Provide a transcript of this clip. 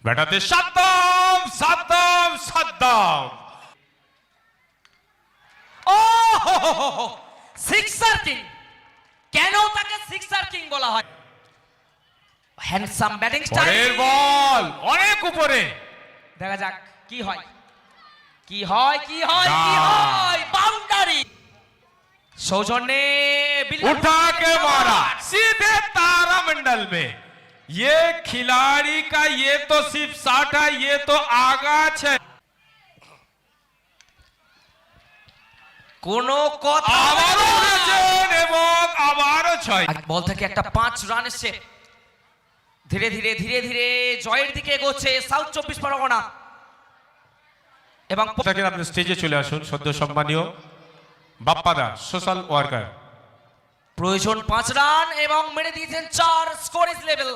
ব্যাটাতে সাদ্দাম সাদ্দাম সাদ্দাম। ও সিক্সার king, কেন তাকে সিক্সার king বলা হয়? Handsome batting style. পরের বল অনেক উপরে, দেখা যাক কি হয় কি হয় কি হয় না। কি হয়। बाउंड्री सौजन्य उठा के मारा सीधे तारामंडल में। ये खिलाड़ी का ये तो सिर्फ शॉट है, ये तो आगाज है। কোনো কথা আবারও উড়েছেন এবং আবারও ছয়। বল থেকে একটা 5 রান এসেছে। ধীরে ধীরে ধীরে ধীরে জয়ের দিকে এগোচ্ছে সাউথ 24 পরগনা। এবং সেকেন্ড আপনি স্টেজে চলে আসুন সদ্য সম্মানীয় বাপ্পাদা সোশ্যাল ওয়ার্কার। প্রয়োজন 5 রান এবং মেরে দিয়েছেন 4। Score is level.